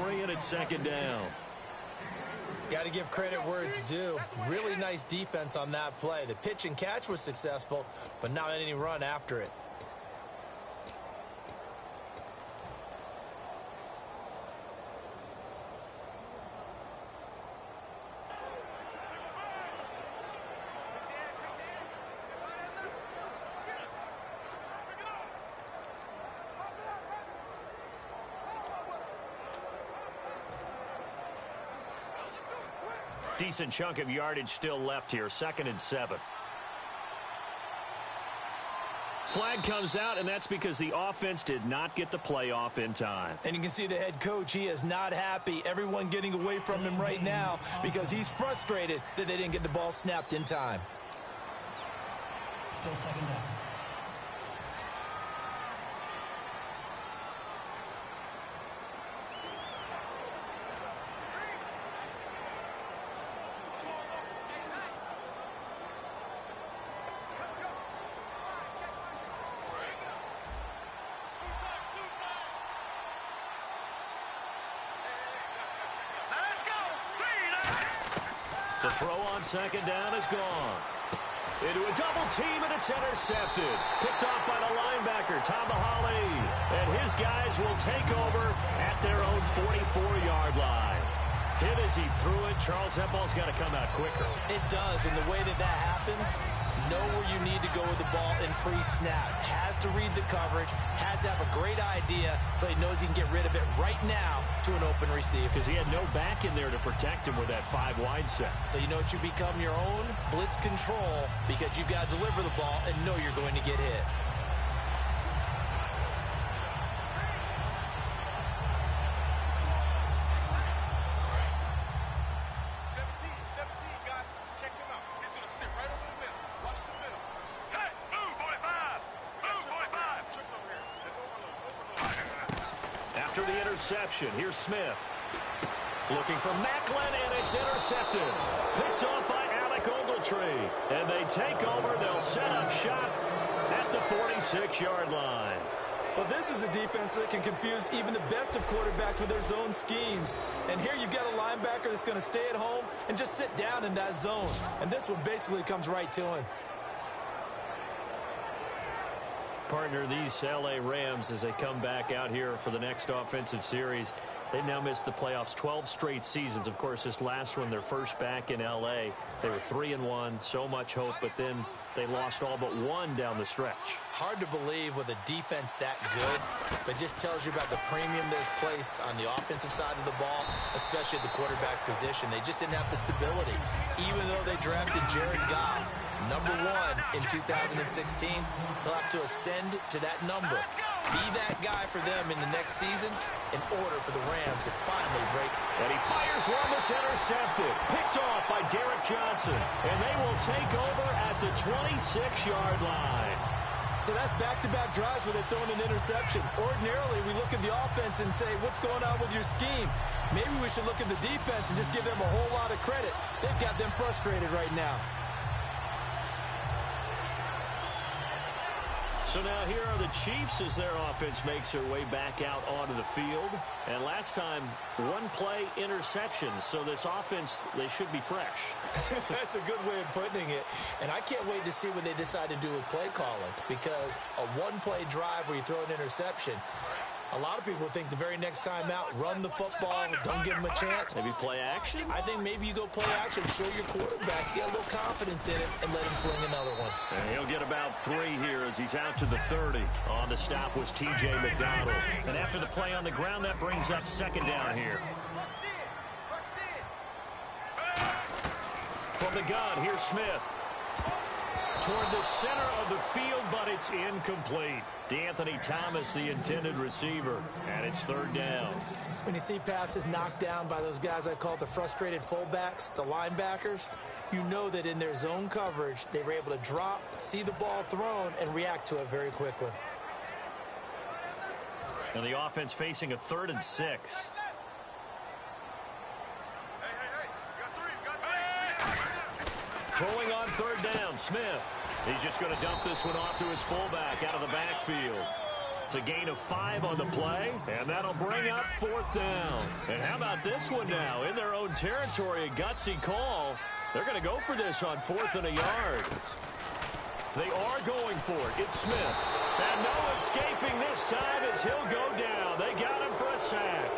3, and it's second down. Got to give credit where it's due. Really nice defense on that play. The pitch and catch was successful, but not any run after it. Decent chunk of yardage still left here. 2nd and 7. Flag comes out, and that's because the offense did not get the play off in time. And you can see the head coach, he is not happy. Everyone getting away from him right now because he's frustrated that they didn't get the ball snapped in time. Still 2nd down. The throw on 2nd down is gone. Into a double team, and it's intercepted. Picked off by the linebacker, Tamahali. And his guys will take over at their own 44-yard line. Hit as he threw it. Charles, that ball's got to come out quicker. It does, and the way that happens, know where you need to go with the ball in pre-snap. Has to read the coverage, has to have a great idea so he knows he can get rid of it right now to an open receiver. Because he had no back in there to protect him with that 5-wide set. So you know what, you become your own blitz control because you've got to deliver the ball and know you're going to get hit. Here's Smith. Looking for Macklin, and it's intercepted. Picked off by Alec Ogletree. And they take over. They'll set up shop at the 46-yard line. Well, this is a defense that can confuse even the best of quarterbacks with their zone schemes. And here you've got a linebacker that's going to stay at home and just sit down in that zone. And this one basically comes right to him. Partner, these L.A. Rams, as they come back out here for the next offensive series, they've now missed the playoffs 12 straight seasons. Of course, this last one, their first back in L.A. They were 3-1, so much hope, but then they lost all but one down the stretch. Hard to believe with a defense that good, but just tells you about the premium that's placed on the offensive side of the ball, especially at the quarterback position. They just didn't have the stability. Even though they drafted Jared Goff, #1 in 2016, he'll have to ascend to that number. Be that guy for them in the next season in order for the Rams to finally break. And he fires one that's intercepted. Picked off by Derek Johnson. And they will take over at the 26-yard line. So that's back-to-back drives where they've thrown an interception. Ordinarily, we look at the offense and say, what's going on with your scheme? Maybe we should look at the defense and just give them a whole lot of credit. They've got them frustrated right now. So now here are the Chiefs as their offense makes their way back out onto the field. And last time, one-play interceptions. So this offense, they should be fresh. That's a good way of putting it. And I can't wait to see what they decide to do with play calling. Because a one-play drive where you throw an interception, a lot of people think the very next time out, run the football, don't give them a chance. Maybe play action? I think maybe you go play action, show your quarterback, get a little confidence in it, and let him fling another one. And he'll get about 3 here as he's out to the 30. On the stop was T.J. McDonald. And after the play on the ground, that brings up 2nd down here. From the gun, here's Smith. Toward the center of the field, but it's incomplete. DeAnthony Thomas, the intended receiver, and it's 3rd down. When you see passes knocked down by those guys I call the frustrated fullbacks, the linebackers, you know that in their zone coverage, they were able to drop, see the ball thrown, and react to it very quickly. And the offense facing a 3rd and 6. Throwing on 3rd down, Smith. He's just going to dump this one off to his fullback out of the backfield. It's a gain of 5 on the play, and that'll bring up 4th down. And how about this one now? In their own territory, a gutsy call. They're going to go for this on 4th and a yard. They are going for it. It's Smith. And no escaping this time as he'll go down. They got him for a sack.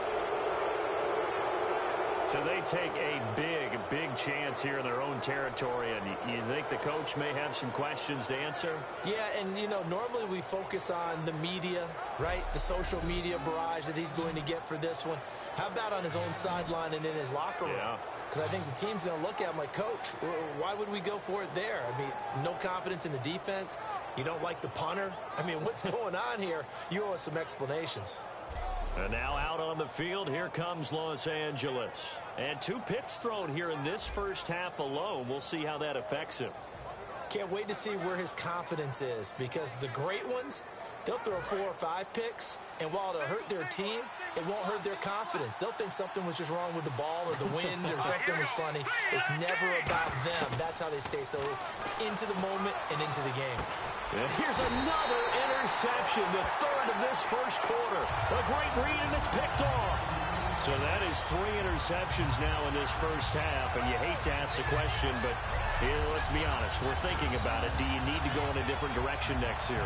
So they take a big chance here in their own territory, and you think the coach may have some questions to answer? Yeah, and, you know, normally we focus on the media, right? The social media barrage that he's going to get for this one. How about on his own sideline and in his locker room? Yeah. Because I think the team's going to look at him like, Coach, why would we go for it there? I mean, no confidence in the defense. You don't like the punter. I mean, what's going on here? You owe us some explanations. And now out on the field, here comes Los Angeles. And 2 picks thrown here in this first half alone. We'll see how that affects him. Can't wait to see where his confidence is, because the great ones, they'll throw 4 or 5 picks, and while it'll hurt their team, it won't hurt their confidence. They'll think something was just wrong with the ball or the wind or something was funny. It's never about them. That's how they stay so into the moment and into the game. And here's another interception, the 3rd of this first quarter. A great read, and it's picked off. So that is 3 interceptions now in this first half, and you hate to ask the question, but let's be honest, we're thinking about it. Do you need to go in a different direction next series?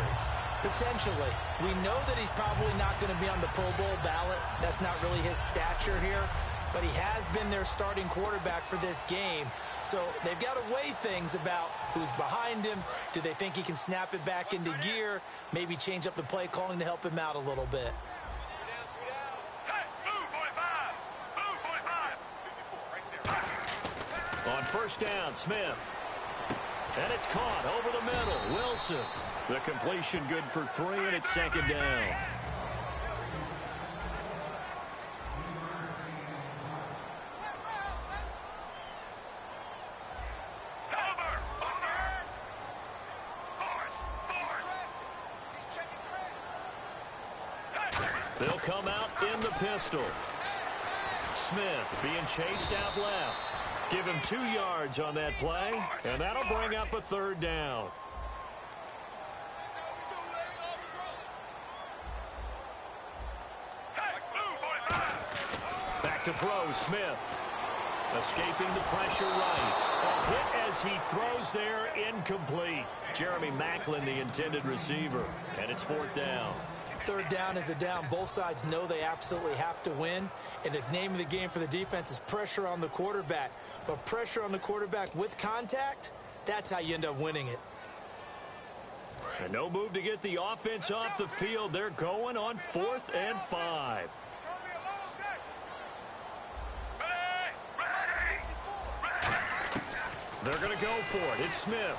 Potentially. We know that he's probably not going to be on the Pro Bowl ballot. That's not really his stature here. But he has been their starting quarterback for this game. So they've got to weigh things about who's behind him. Do they think he can snap it back into gear? Maybe change up the play calling to help him out a little bit. On first down, Smith. And it's caught over the middle. Wilson. The completion good for 3, and it's 2nd down. They'll come out in the pistol. Smith being chased out left. Give him 2 yards on that play, and that'll bring up a 3rd down. Back to throw, Smith. Escaping the pressure right. A hit as he throws there, incomplete. Jeremy Maclin, the intended receiver, and it's 4th down. 3rd down is a down. Both sides know they absolutely have to win. And the name of the game for the defense is pressure on the quarterback. But pressure on the quarterback with contact, that's how you end up winning it. And no move to get the offense off the field. They're going on 4th and 5. They're going to go for it. It's Smith.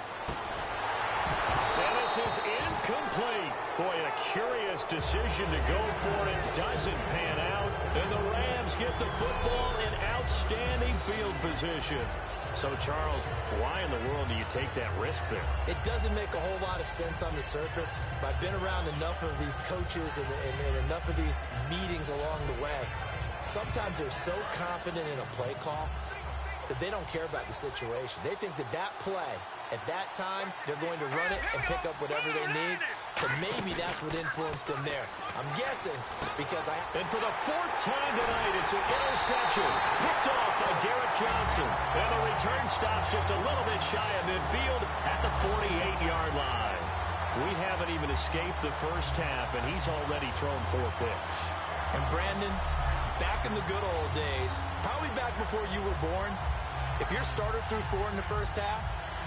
And this is incomplete. Boy, a curious decision to go for it. Doesn't pan out. And the Rams get the football in outstanding field position. So, Charles, why in the world do you take that risk there? It doesn't make a whole lot of sense on the surface. But I've been around enough of these coaches and enough of these meetings along the way. Sometimes they're so confident in a play call that they don't care about the situation. They think that that play, at that time, they're going to run it and pick up whatever they need. So maybe that's what influenced them there. I'm guessing because And for the 4th time tonight, it's an interception. Picked off by Derek Johnson. And the return stops just a little bit shy of midfield at the 48-yard line. We haven't even escaped the first half, and he's already thrown 4 picks. And Brandon, back in the good old days, probably back before you were born, if your starter threw 4 in the first half,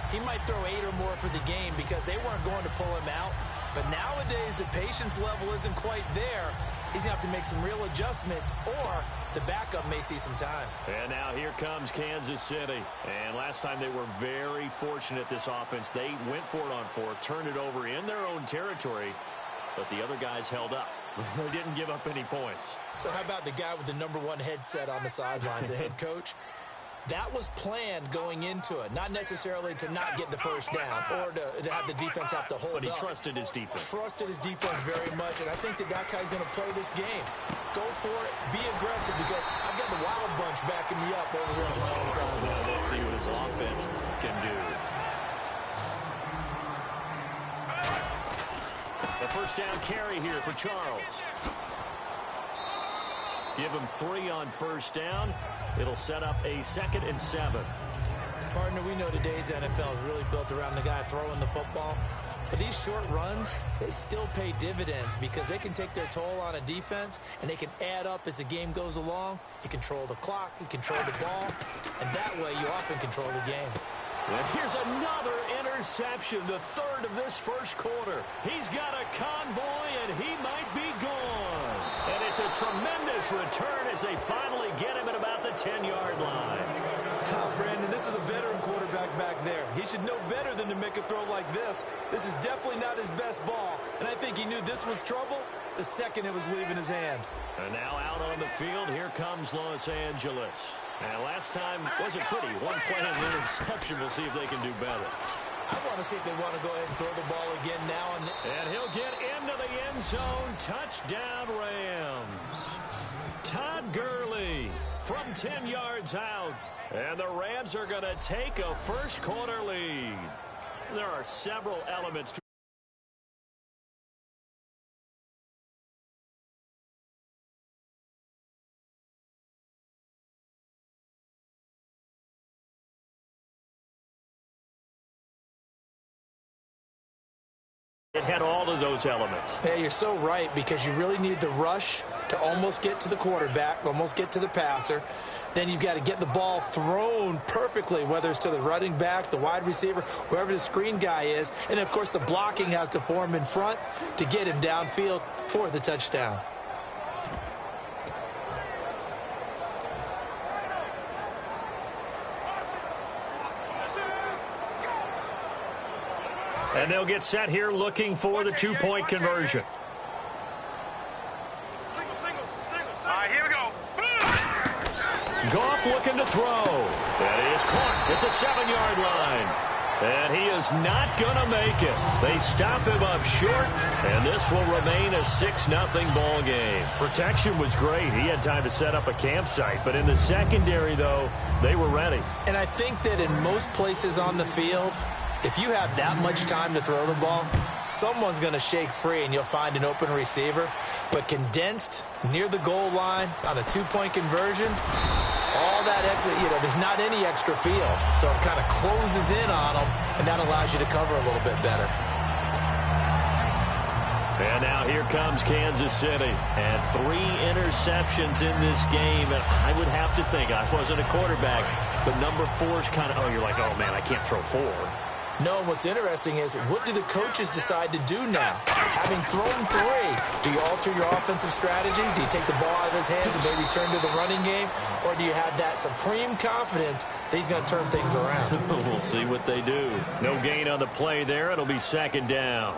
he might throw 8 or more for the game because they weren't going to pull him out. But nowadays, the patience level isn't quite there. He's going to have to make some real adjustments, or the backup may see some time. And now here comes Kansas City. And last time they were very fortunate, this offense. They went for it on 4, turned it over in their own territory, but the other guys held up. They didn't give up any points. So how about the guy with the #1 headset on the sidelines, the head coach? That was planned going into it, not necessarily to not get the first down or to have the defense have to hold up. But he trusted his defense. Trusted his defense very much, and I think that that's how he's going to play this game. Go for it, be aggressive, because I've got the Wild Bunch backing me up over here on my own side. Now let's see what his offense can do. A first down carry here for Charles. Give him 3 on first down. It'll set up a 2nd and 7. Partner, we know today's NFL is really built around the guy throwing the football. But these short runs, they still pay dividends because they can take their toll on a defense and they can add up as the game goes along. You control the clock, you control the ball, and that way you often control the game. And here's another interception, the 3rd of this first quarter. He's got a convoy, and he might be gone. And it's a tremendous return as they finally get him at about the 10-yard line. Brandon, this is a veteran quarterback back there. He should know better than to make a throw like this. This is definitely not his best ball, and I think he knew this was trouble the second it was leaving his hand. And now out on the field, here comes Los Angeles. And last time wasn't pretty. One play and an interception. We'll see if they can do better. I want to see if they want to go ahead and throw the ball again now. And he'll get into the end zone. Touchdown, Rams. Todd Gurley from 10 yards out. And the Rams are going to take a first quarter lead. There are several elements to it had all of those elements. Yeah, you're so right, because you really need the rush to almost get to the quarterback, almost get to the passer. Then you've got to get the ball thrown perfectly, whether it's to the running back, the wide receiver, whoever the screen guy is. And, of course, the blocking has to form in front to get him downfield for the touchdown. And they'll get set here looking for the 2-point conversion. All right, here we go. Goff looking to throw. That is caught at the 7-yard line. And he is not going to make it. They stop him up short, and this will remain a 6-0 ball game. Protection was great. He had time to set up a campsite. But in the secondary, though, they were ready. And I think that in most places on the field, if you have that much time to throw the ball, someone's going to shake free and you'll find an open receiver. But condensed near the goal line on a 2-point conversion, all that extra, there's not any extra field. So it kind of closes in on them, and that allows you to cover a little bit better. And now here comes Kansas City. And 3 interceptions in this game. And I would have to think, I wasn't a quarterback, but number 4 is kind of, you're like, oh, man, I can't throw 4. No, what's interesting is, what do the coaches decide to do now? Having thrown 3, do you alter your offensive strategy? Do you take the ball out of his hands and maybe turn to the running game? Or do you have that supreme confidence that he's going to turn things around? We'll see what they do. No gain on the play there. It'll be 2nd down.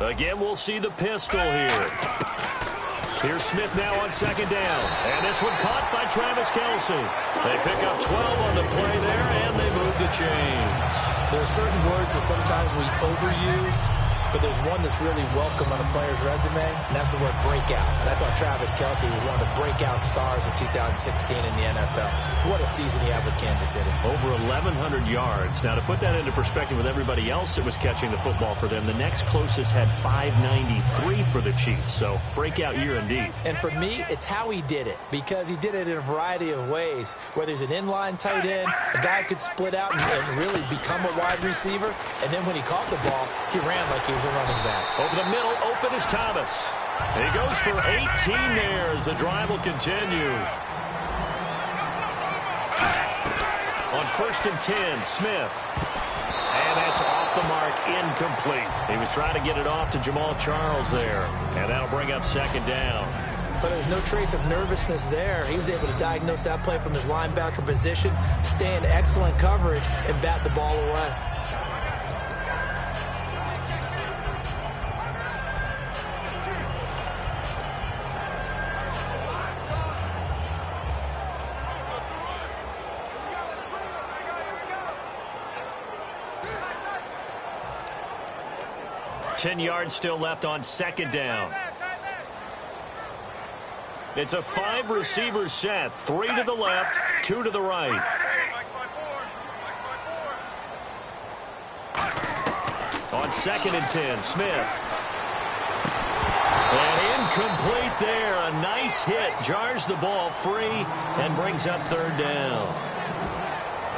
Again, we'll see the pistol here. Here's Smith now on 2nd down. And this one caught by Travis Kelce. They pick up 12 on the play there, and they move the chains. There are certain words that sometimes we overuse, but there's one that's really welcome on a player's resume, and that's the word breakout. And I thought Travis Kelce was one of the breakout stars of 2016 in the NFL. What a season he had with Kansas City. Over 1,100 yards. Now, to put that into perspective with everybody else that was catching the football for them, the next closest had 593 for the Chiefs. So, breakout year indeed. And for me, it's how he did it, because he did it in a variety of ways. Whether he's an inline tight end, a guy could split out and really become a wide receiver, and then when he caught the ball, he ran like he was a running back. Over the middle, open is Thomas. He goes for 18 there as the drive will continue. On 1st and 10, Smith. And that's off the mark, incomplete. He was trying to get it off to Jamal Charles there. And that'll bring up 2nd down. But there's no trace of nervousness there. He was able to diagnose that play from his linebacker position, stay in excellent coverage, and bat the ball away. 10 yards still left on second down. It's a 5-receiver set. 3 to the left, 2 to the right. On 2nd and 10, Smith. And incomplete there. A nice hit. Jars the ball free and brings up 3rd down.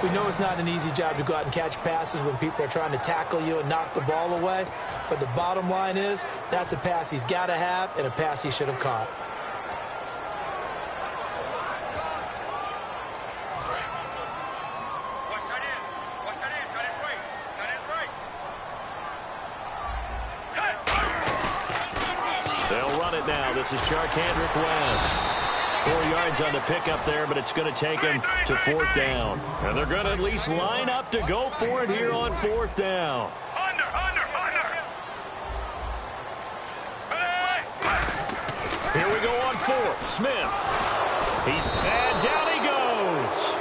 We know it's not an easy job to go out and catch passes when people are trying to tackle you and knock the ball away. But the bottom line is that's a pass he's got to have and a pass he should have caught. They'll run it now. This is Charkandrick West. 4 yards on the pickup there, but it's going to take him to 4th down. And they're going to at least line up to go for it here on 4th down. Under. Here we go on 4th. Smith. And down he goes.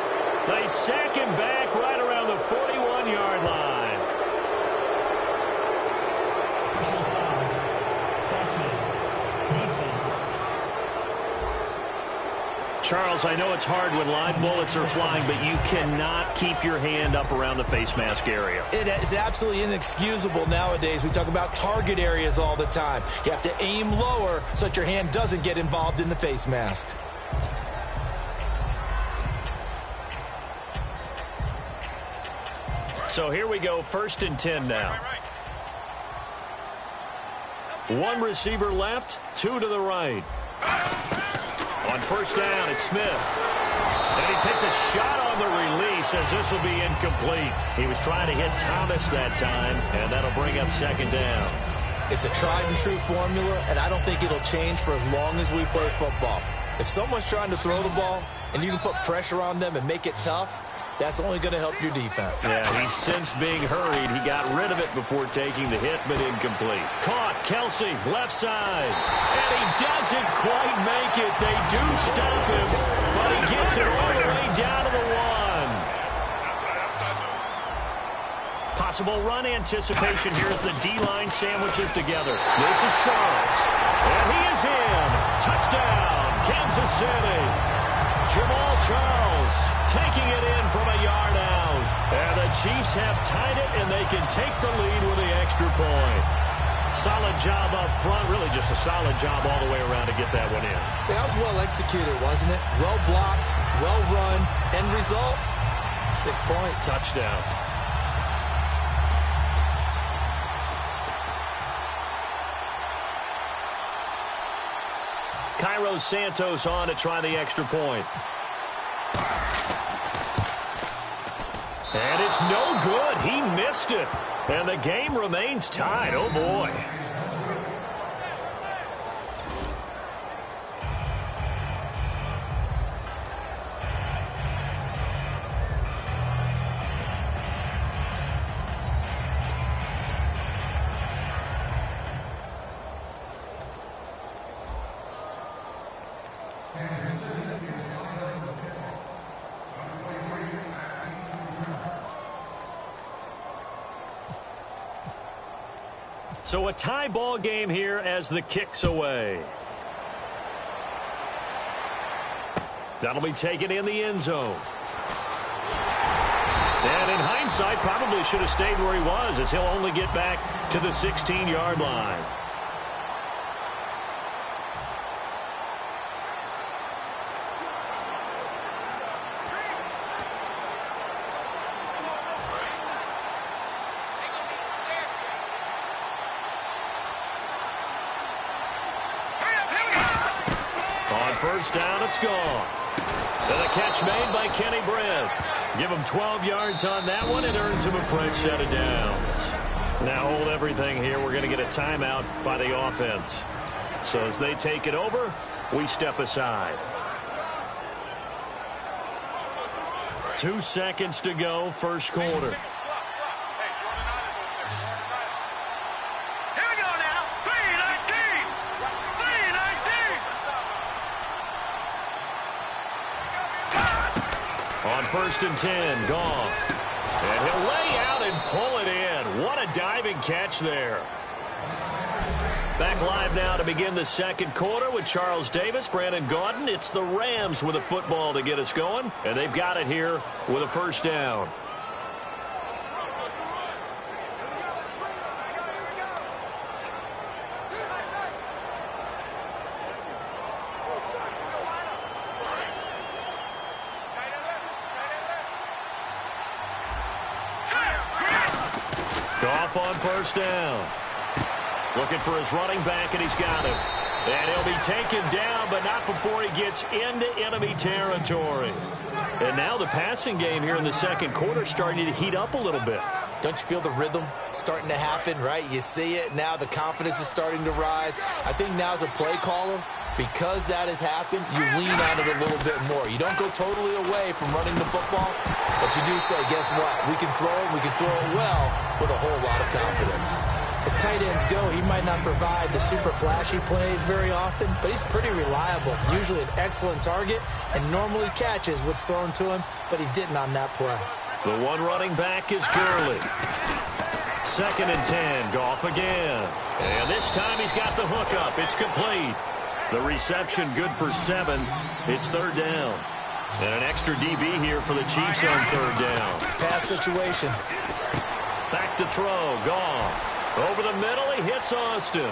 They sack him back right around the 41-yard line. Personal foul. False defense. Charles, I know it's hard when live bullets are flying, but you cannot keep your hand up around the face mask area. It is absolutely inexcusable nowadays. We talk about target areas all the time. You have to aim lower so that your hand doesn't get involved in the face mask. So here we go, 1st and 10 now. 1 receiver left, 2 to the right. On 1st down, it's Smith. And he takes a shot on the release as this will be incomplete. He was trying to hit Thomas that time, and that'll bring up 2nd down. It's a tried-and-true formula, and I don't think it'll change for as long as we play football. If someone's trying to throw the ball and you can put pressure on them and make it tough, that's only going to help your defense. Yeah, he's since being hurried. He got rid of it before taking the hit, but incomplete. Caught, Kelsey, left side. And he doesn't quite make it. They do stop him, but he gets it all the way down to the 1. Possible run anticipation here as the D-line sandwiches together. This is Charles. And he is in. Touchdown, Kansas City. Jamal Charles taking it in from a yard out. And the Chiefs have tied it, and they can take the lead with the extra point. Solid job up front. Really just a solid job all the way around to get that one in. That was well executed, wasn't it? Well blocked, well run. End result, 6 points. Touchdown. Cairo Santos on to try the extra point. And it's no good. He missed it. And the game remains tied. Oh, boy. So a tie ball game here as the kick's away. That'll be taken in the end zone. And in hindsight, probably should have stayed where he was, as he'll only get back to the 16-yard line. First down, it's gone. And a catch made by Kenny Britt. Give him 12 yards on that one. It earns him a fresh set of downs. Now hold everything here. We're going to get a timeout by the offense. So as they take it over, we step aside. 2 seconds to go, first quarter. On 1st and 10, Goff. And he'll lay out and pull it in. What a diving catch there. Back live now to begin the second quarter with Charles Davis, Brandon Gaudin. It's the Rams with a football to get us going, and they've got it here with a first down. Goff on first down. Looking for his running back, and he's got him. And he'll be taken down, but not before he gets into enemy territory. And now the passing game here in the second quarter starting to heat up a little bit. Don't you feel the rhythm starting to happen, right? You see it now. The confidence is starting to rise. I think now as a play caller, because that has happened, you lean on it a little bit more. You don't go totally away from running the football, but you do say, guess what? We can throw it. We can throw it well with a whole lot of confidence. As tight ends go, he might not provide the super flashy plays very often, but he's pretty reliable. Usually an excellent target and normally catches what's thrown to him, but he didn't on that play. The one running back is Gurley. 2nd and 10, Goff again. And this time he's got the hook up. It's complete. The reception good for 7. It's 3rd down. And an extra DB here for the Chiefs on 3rd down. Pass situation. Back to throw, Goff. Over the middle, he hits Austin.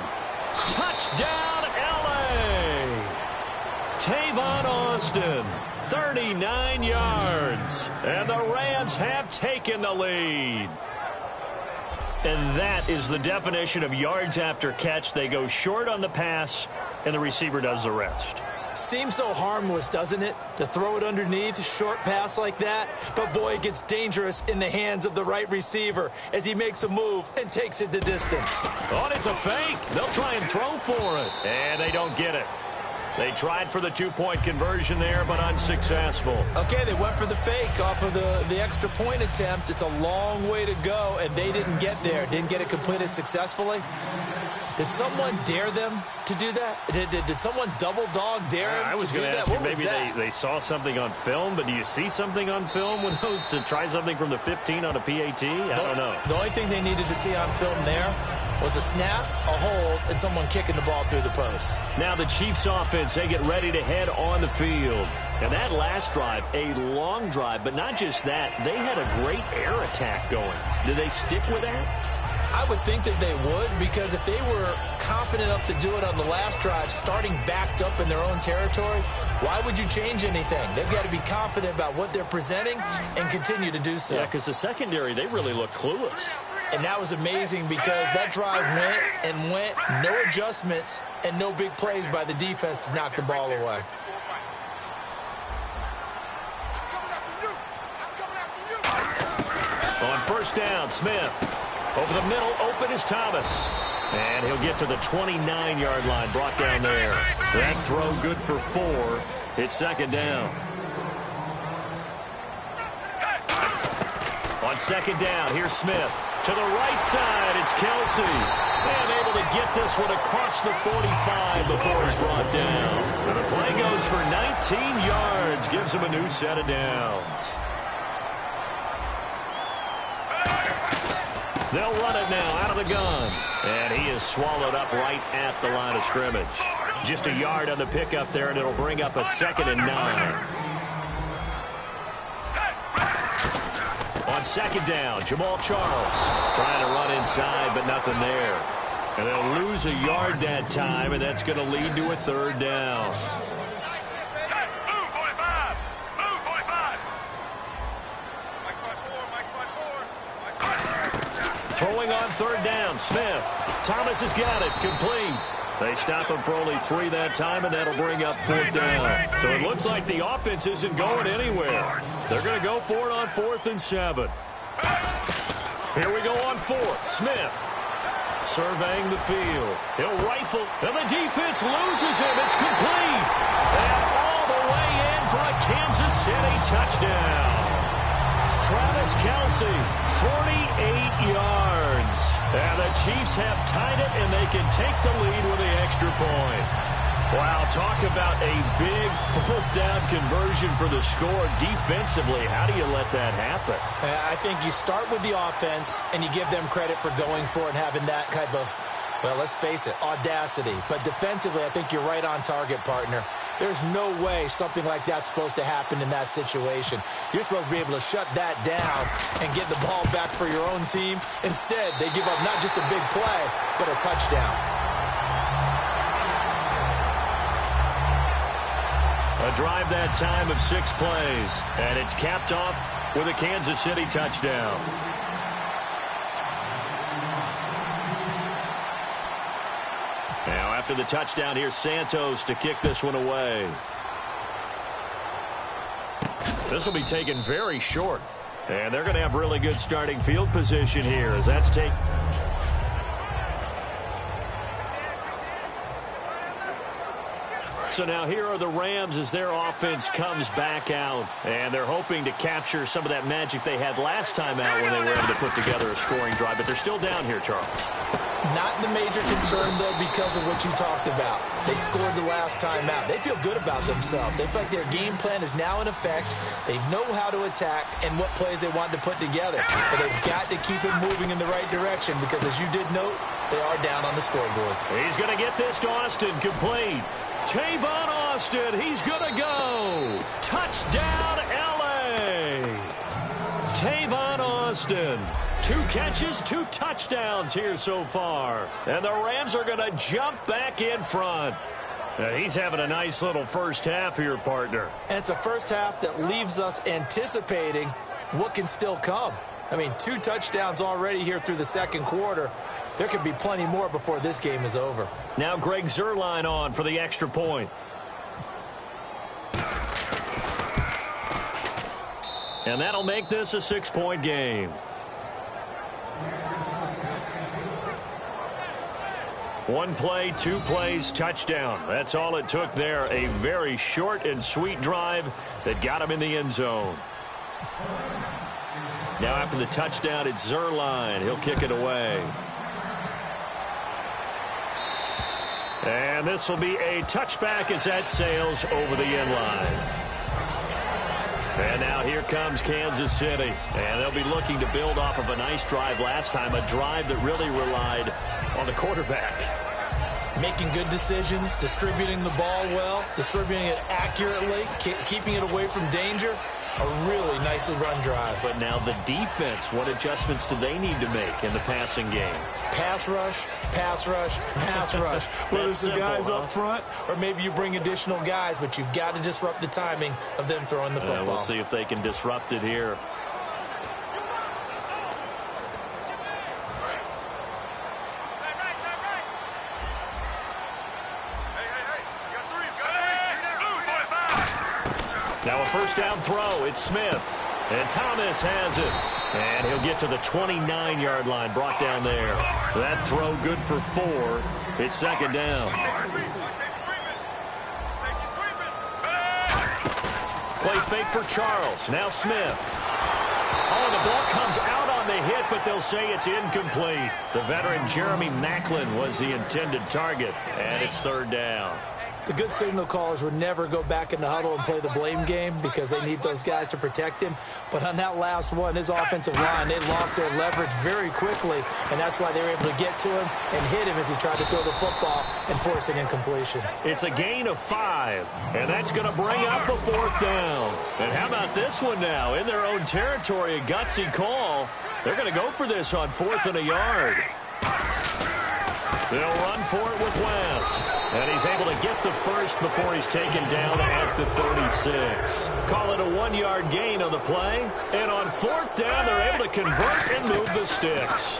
Touchdown, L.A. Tavon Austin, 39 yards. And the Rams have taken the lead. And that is the definition of yards after catch. They go short on the pass, and the receiver does the rest. Seems so harmless, doesn't it, to throw it underneath, short pass like that? But, boy, it gets dangerous in the hands of the right receiver as he makes a move and takes it the distance. Oh, and it's a fake. They'll try and throw for it, and they don't get it. They tried for the 2-point conversion there, but unsuccessful. Okay, they went for the fake off of the extra point attempt. It's a long way to go, and they didn't get there. Didn't get it completed successfully. Did someone dare them to do that? Did someone double dog dare them I was to do going to that? ask you, maybe they saw something on film, but do you see something on film with those to try something from the 15 on a PAT? I don't know. The only thing they needed to see on film there was a snap, a hold, and someone kicking the ball through the post. Now the Chiefs offense, they get ready to head on the field. And that last drive, a long drive, but not just that, they had a great air attack going. Do they stick with that? I would think that they would, because if they were confident enough to do it on the last drive, starting backed up in their own territory, why would you change anything? They've got to be confident about what they're presenting and continue to do so. Yeah, because the secondary, they really look clueless. And that was amazing because that drive went, no adjustments, and no big plays by the defense to knock the ball away. On first down, Smith. Over the middle, open is Thomas. And he'll get to the 29-yard line, brought down there. That throw good for 4. It's 2nd down. On 2nd down, here's Smith. To the right side, it's Kelsey. And able to get this one across the 45 before he's brought down. And the play goes for 19 yards, gives him a new set of downs. They'll run it now out of the gun. And he is swallowed up right at the line of scrimmage. Just a yard on the pickup there, and it'll bring up a 2nd and 9. On 2nd down, Jamal Charles trying to run inside, but nothing there. And they'll lose a yard that time, and that's going to lead to a 3rd down. Throwing on 3rd down, Smith. Thomas has got it, complete. They stop him for only 3 that time, and that'll bring up 4th down. So it looks like the offense isn't going anywhere. They're going to go for it on 4th and 7. Here we go on 4th. Smith surveying the field. He'll rifle, and the defense loses him. It's complete. And all the way in for a Kansas City touchdown. Travis Kelsey, 48 yards. And the Chiefs have tied it, and they can take the lead with the extra point. Wow, talk about a big fourth-down conversion for the score. Defensively, how do you let that happen? I think you start with the offense, and you give them credit for going for it and having that type of Well, let's face it, audacity. But defensively, I think you're right on target, partner. There's no way something like that's supposed to happen in that situation. You're supposed to be able to shut that down and get the ball back for your own team. Instead, they give up not just a big play, but a touchdown. A drive that time of 6 plays, and it's capped off with a Kansas City touchdown. Now, after the touchdown, here's Santos to kick this one away. This will be taken very short. And they're going to have really good starting field position here as that's taken. So now here are the Rams as their offense comes back out. And they're hoping to capture some of that magic they had last time out when they were able to put together a scoring drive. But they're still down here, Charles. Not the major concern, though, because of what you talked about. They scored the last time out. They feel good about themselves. They feel like their game plan is now in effect. They know how to attack and what plays they want to put together. But they've got to keep it moving in the right direction because, as you did note, they are down on the scoreboard. He's going to get this to Austin complete. Tavon Austin, he's going to go. Touchdown, L.A. Tavon Austin. 2 catches, 2 touchdowns here so far. And the Rams are going to jump back in front. He's having a nice little first half here, partner. And it's a first half that leaves us anticipating what can still come. I mean, 2 touchdowns already here through the second quarter. There could be plenty more before this game is over. Now Greg Zuerlein on for the extra point. And that'll make this a 6-point game. One play, 2 plays, touchdown. That's all it took there. A very short and sweet drive that got him in the end zone. Now after the touchdown, it's Zuerlein. He'll kick it away. And this will be a touchback as that sails over the end line. And now here comes Kansas City. And they'll be looking to build off of a nice drive last time, a drive that really relied on the quarterback. Making good decisions, distributing the ball well, distributing it accurately, keeping it away from danger. A really nicely run drive. But now the defense, what adjustments do they need to make in the passing game? Pass rush, pass rush, pass rush. Whether it's the guys up front or maybe you bring additional guys, but you've got to disrupt the timing of them throwing the football. We'll see if they can disrupt it here. Now a first down throw. It's Smith. And Thomas has it. And he'll get to the 29-yard line, brought down there. That throw good for 4. It's second down. Play fake for Charles. Now Smith. Oh, the ball comes out on the hit, but they'll say it's incomplete. The veteran Jeremy Maclin was the intended target, and it's third down. The good signal callers would never go back in the huddle and play the blame game because they need those guys to protect him. But on that last one, his offensive line, they lost their leverage very quickly, and that's why they were able to get to him and hit him as he tried to throw the football and force an incompletion. It's a gain of 5, and that's going to bring up a 4th down. And how about this one now? In their own territory, a gutsy call. They're going to go for this on 4th and a yard. They'll run for it with West. And he's able to get the first before he's taken down at the 36. Call it a 1-yard gain on the play. And on 4th down, they're able to convert and move the sticks.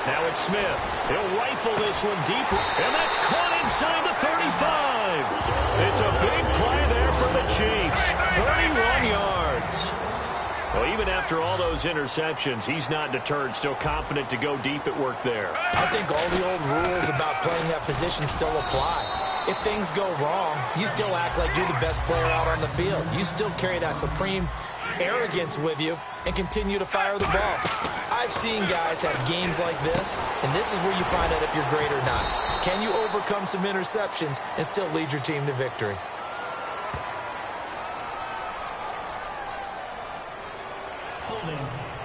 Now it's Smith. He'll rifle this one deep. And that's caught inside the 35. It's a big play there for the Chiefs. 31 yards. Well, even after all those interceptions, he's not deterred, still confident to go deep at work there. I think all the old rules about playing that position still apply. If things go wrong, you still act like you're the best player out on the field. You still carry that supreme arrogance with you and continue to fire the ball. I've seen guys have games like this, and this is where you find out if you're great or not. Can you overcome some interceptions and still lead your team to victory?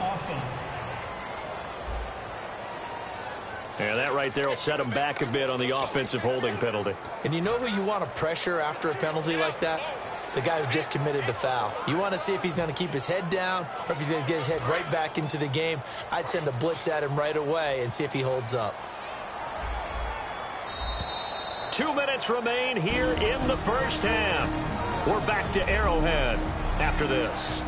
Offense. And that right there will set him back a bit on the offensive holding penalty. And you know who you want to pressure after a penalty like that? The guy who just committed the foul. You want to see if he's going to keep his head down or if he's going to get his head right back into the game. I'd send a blitz at him right away and see if he holds up. 2 minutes remain here in the first half. We're back to Arrowhead after this.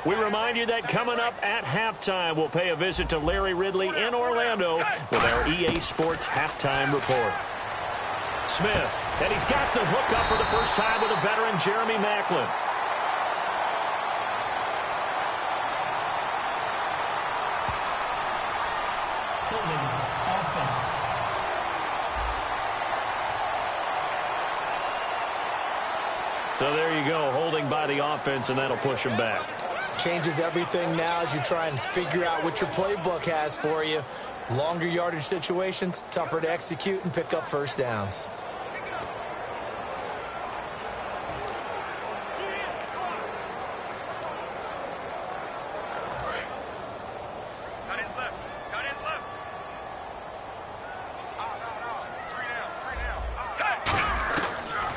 We remind you that coming up at halftime, we'll pay a visit to Larry Ridley in Orlando with our EA Sports halftime report. Smith, and he's got the hook up for the first time with a veteran, Jeremy Maclin. Holding offense. So there you go, holding by the offense, and that'll push him back. Changes everything now as you try and figure out what your playbook has for you. Longer yardage situations, tougher to execute and pick up first downs. Cut his left. Cut his left. Three down.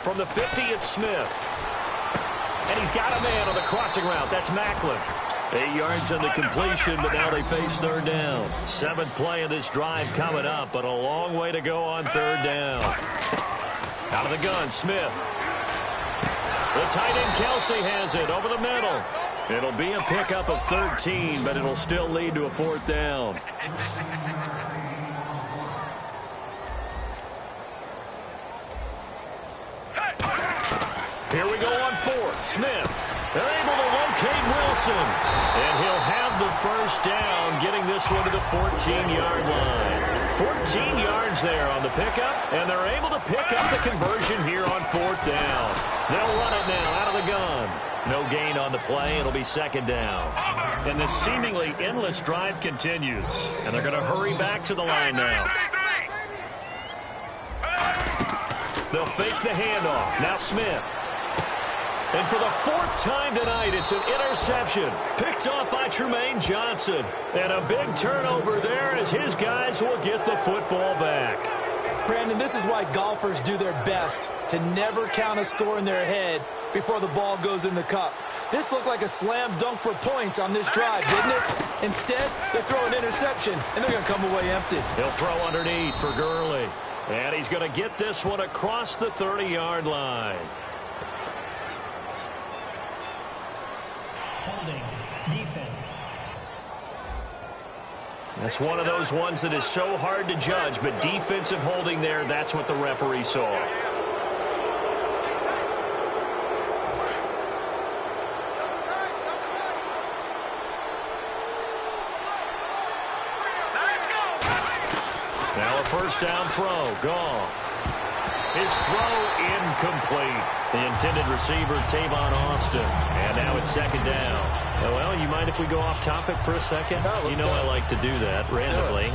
From the 50, it's Smith. And he's got a man on the crossing route. That's Maclin. 8 yards on the completion, but now they face third down. 7th play of this drive coming up, but a long way to go on third down. Out of the gun, Smith. The tight end, Kelsey, has it over the middle. It'll be a pickup of 13, but it'll still lead to a 4th down. Here we go on 4th. Smith. They're able to locate Wilson. And he'll have the first down, getting this one to the 14-yard line. 14 yards there on the pickup, and they're able to pick up the conversion here on 4th down. They'll run it now out of the gun. No gain on the play. It'll be 2nd down. And this seemingly endless drive continues. And they're going to hurry back to the line now. They'll fake the handoff. Now Smith. And for the 4th time tonight, it's an interception. Picked off by Trumaine Johnson. And a big turnover there as his guys will get the football back. Brandon, this is why golfers do their best to never count a score in their head before the ball goes in the cup. This looked like a slam dunk for points on this drive, didn't it? Instead, they throw an interception, and they're going to come away empty. He'll throw underneath for Gurley. And he's going to get this one across the 30-yard line. Holding defense. That's one of those ones that is so hard to judge, but defensive holding there, that's what the referee saw. Now a first down throw. Goff. His throw incomplete. The intended receiver, Tavon Austin. And now it's 2nd down. Well, you mind if we go off topic for a second? No, you know I like to do that randomly.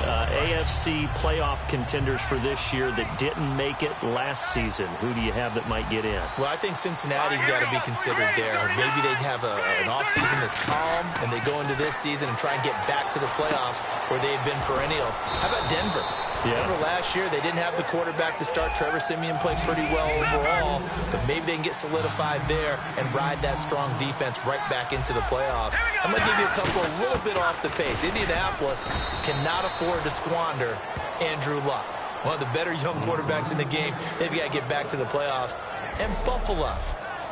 AFC playoff contenders for this year that didn't make it last season. Who do you have that might get in? Well, I think Cincinnati's got to be considered there. Maybe they'd have an offseason that's calm, and they go into this season and try and get back to the playoffs where they've been perennials. How about Denver? Yeah. Remember last year, they didn't have the quarterback to start. Trevor Siemian played pretty well overall, but maybe they can get solidified there and ride that strong defense right back into the playoffs. I'm going to give you a couple a little bit off the pace. Indianapolis cannot afford to squander Andrew Luck, one of the better young quarterbacks in the game. They've got to get back to the playoffs. And Buffalo,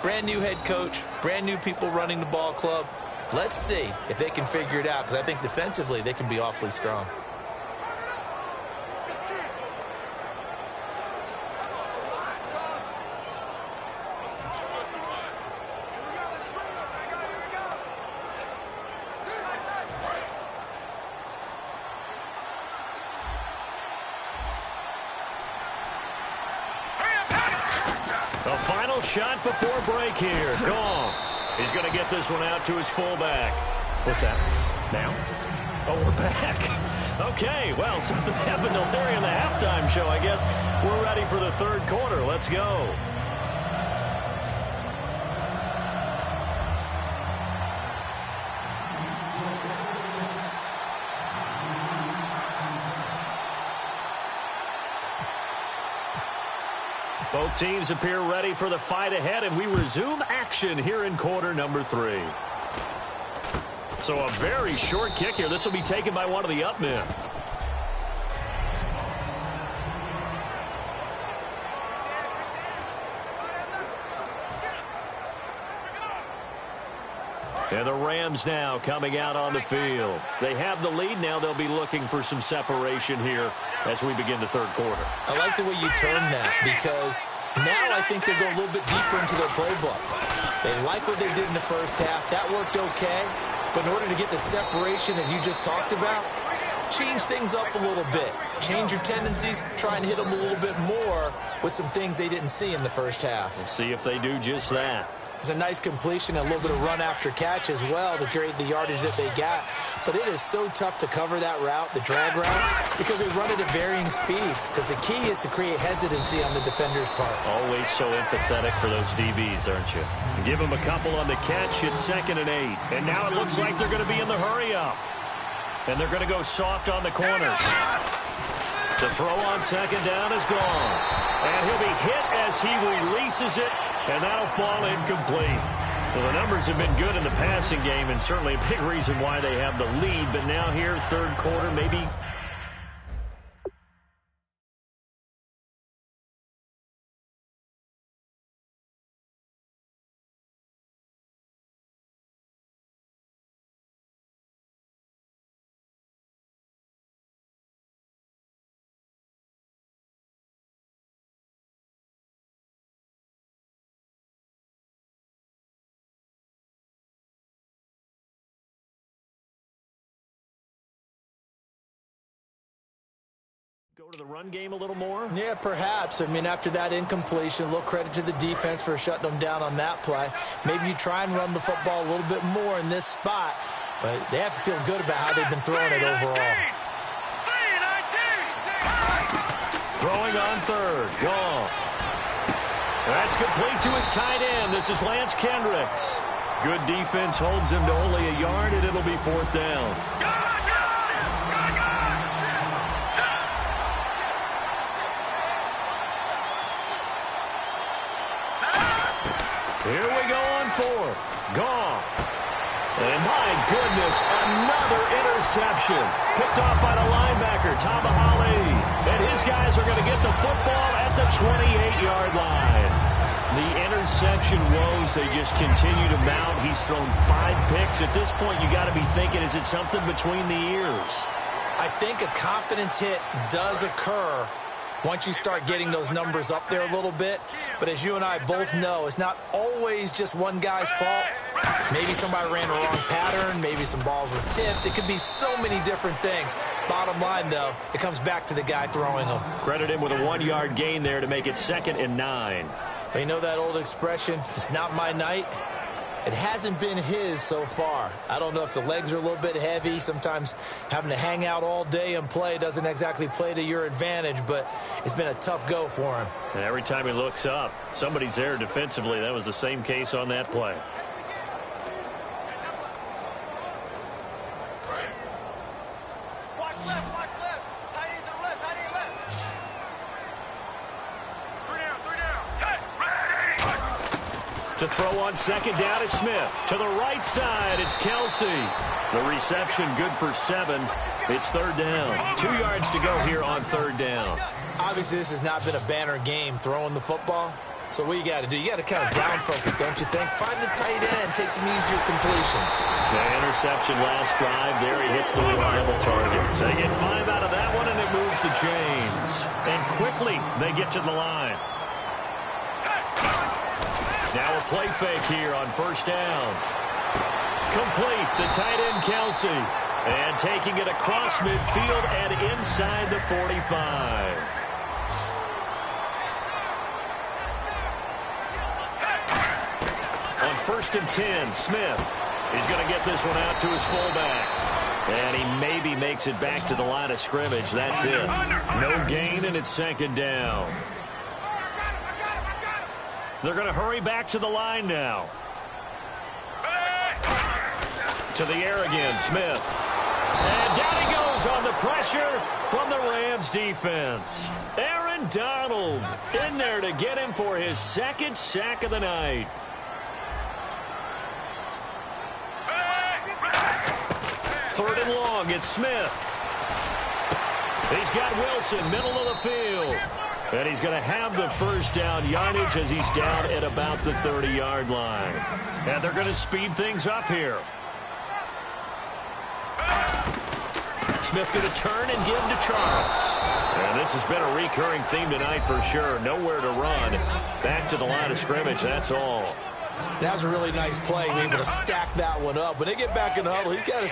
brand new head coach, brand new people running the ball club. Let's see if they can figure it out, because I think defensively they can be awfully strong. The final shot before break here. Goff. He's going to get this one out to his fullback. What's that? Now? Oh, we're back. Okay, well, something happened to Larry in the halftime show, I guess. We're ready for the 3rd quarter. Let's go. Both teams appear ready for the fight ahead, and we resume action here in quarter number 3. So a very short kick here. This will be taken by one of the up men. And the Rams now coming out on the field. They have the lead now. They'll be looking for some separation here as we begin the third quarter. I like the way you term that, because now I think they go a little bit deeper into their playbook. They like what they did in the first half. That worked okay. But in order to get the separation that you just talked about, change things up a little bit. Change your tendencies. Try and hit them a little bit more with some things they didn't see in the first half. We'll see if they do just that. It's a nice completion and a little bit of run after catch as well to create the yardage that they got. But it is so tough to cover that route, the drag route, because they run it at varying speeds. Because the key is to create hesitancy on the defender's part. Always so empathetic for those DBs, aren't you? Give them a couple on the catch. It's 2nd and 8. And now it looks like they're going to be in the hurry-up. And they're going to go soft on the corners. The throw on 2nd down is gone. And he'll be hit as he releases it. And that'll fall incomplete. Well, the numbers have been good in the passing game, and certainly a big reason why they have the lead. But now here, third quarter, maybe. Go to the run game a little more? Yeah, perhaps. I mean, after that incompletion, a little credit to the defense for shutting them down on that play. Maybe you try and run the football a little bit more in this spot, but they have to feel good about how they've been throwing it overall. Throwing on 3rd. Goff. That's complete to his tight end. This is Lance Kendricks. Good defense holds him to only a yard, and it'll be 4th down. Here we go on 4th. Goff. And my goodness, another interception. Picked off by the linebacker, Tabahali. And his guys are going to get the football at the 28-yard line. The interception woes, they just continue to mount. He's thrown 5 picks. At this point, you got to be thinking, is it something between the ears? I think a confidence hit does occur once you start getting those numbers up there a little bit. But as you and I both know, it's not always just one guy's fault. Maybe somebody ran a wrong pattern. Maybe some balls were tipped. It could be so many different things. Bottom line, though, it comes back to the guy throwing them. Credit him with a 1-yard gain there to make it 2nd and 9. Well, you know that old expression, it's not my night? It hasn't been his so far. I don't know if the legs are a little bit heavy. Sometimes having to hang out all day and play doesn't exactly play to your advantage, but it's been a tough go for him. And every time he looks up, somebody's there defensively. That was the same case on that play. Watch left. Tight end to the left, tight end left. 3 down. Ready. To throw on 2nd down is Smith. To the right side, it's Kelsey. The reception good for 7. It's 3rd down. 2 yards to go here on 3rd down. Obviously, this has not been a banner game throwing the football. So what you got to do, you got to kind of down focus, don't you think? Find the tight end, take some easier completions. The interception last drive there, he hits the reliable target. They get 5 out of that one, and it moves the chains. And quickly, they get to the line. Now a play fake here on 1st down. Complete, the tight end Kelsey. And taking it across midfield and inside the 45. On 1st and 10, Smith is going to get this one out to his fullback. And he maybe makes it back to the line of scrimmage. That's it. No gain, and it's 2nd down. They're going to hurry back to the line now. To the air again, Smith. And down he goes on the pressure from the Rams defense. Aaron Donald in there to get him for his second sack of the night. Third and long, it's Smith. He's got Wilson, middle of the field. And he's going to have the first down yardage as he's down at about the 30-yard line. And they're going to speed things up here. Smith going to turn and give to Charles. And this has been a recurring theme tonight for sure. Nowhere to run. Back to the line of scrimmage, that's all. That was a really nice play, able to stack that one up. When they get back in the huddle, he's got to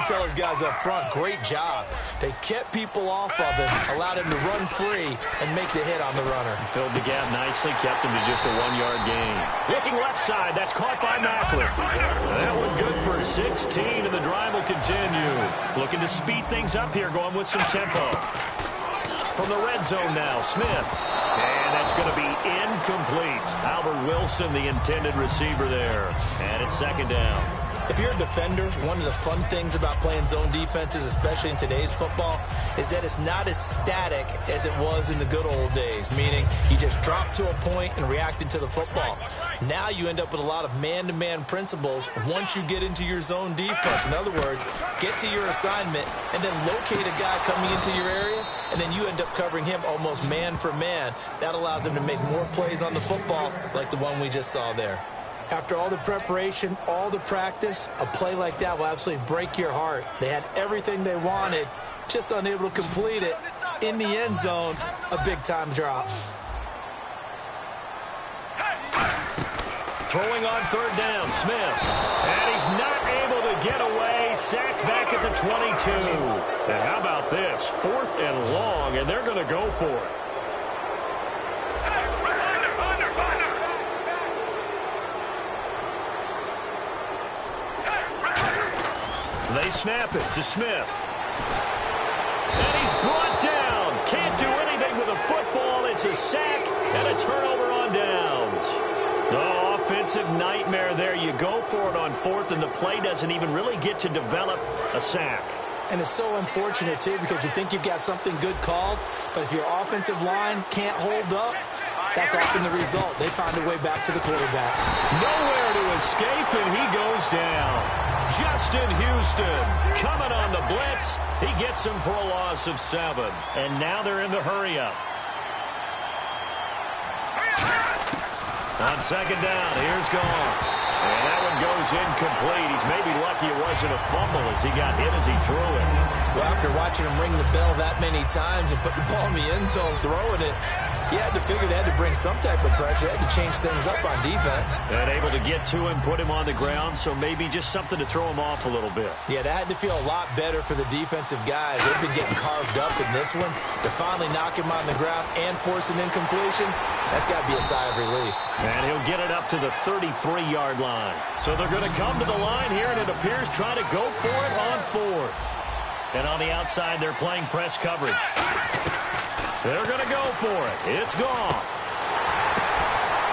tell his guys up front, great job. They kept people off of him, allowed him to run free and make the hit on the runner. Filled the gap nicely, kept him to just a 1-yard gain. Looking left side, that's caught by Macklin. That one good for 16, and the drive will continue. Looking to speed things up here, going with some tempo. From the red zone now, Smith. And that's going to be incomplete. Albert Wilson, the intended receiver there. And it's second down. If you're a defender, one of the fun things about playing zone defenses, especially in today's football, is that it's not as static as it was in the good old days, meaning you just dropped to a point and reacted to the football. Now you end up with a lot of man-to-man principles once you get into your zone defense. In other words, get to your assignment and then locate a guy coming into your area, and then you end up covering him almost man for man. That allows him to make more plays on the football like the one we just saw there. After all the preparation, all the practice, a play like that will absolutely break your heart. They had everything they wanted, just unable to complete it. In the end zone, a big-time drop. Throwing on third down, Smith. And he's not able to get away. Sacked back at the 22. And how about this? 4th and long, and they're going to go for it. They snap it to Smith. And he's brought down. Can't do anything with a football. It's a sack and a turnover on downs. Oh, offensive nightmare there. You go for it on 4th, and the play doesn't even really get to develop a sack. And it's so unfortunate, too, because you think you've got something good called, but if your offensive line can't hold up, that's often the result. They find a way back to the quarterback. Nowhere to escape, and he goes down. Justin Houston coming on the blitz. He gets him for a loss of 7. And now they're in the hurry-up. On second down, here's Goff. And that one goes incomplete. He's maybe lucky it wasn't a fumble as he got hit as he threw it. Well, after watching him ring the bell that many times and put the ball in the end zone throwing it, you had to figure they had to bring some type of pressure. They had to change things up on defense. And able to get to him, put him on the ground, so maybe just something to throw him off a little bit. Yeah, that had to feel a lot better for the defensive guys. They've been getting carved up in this one. To finally knock him on the ground and force an incompletion, that's got to be a sigh of relief. And he'll get it up to the 33-yard line. So they're going to come to the line here, and it appears trying to go for it on 4th. And on the outside, they're playing press coverage. They're going to go for it. It's Goff.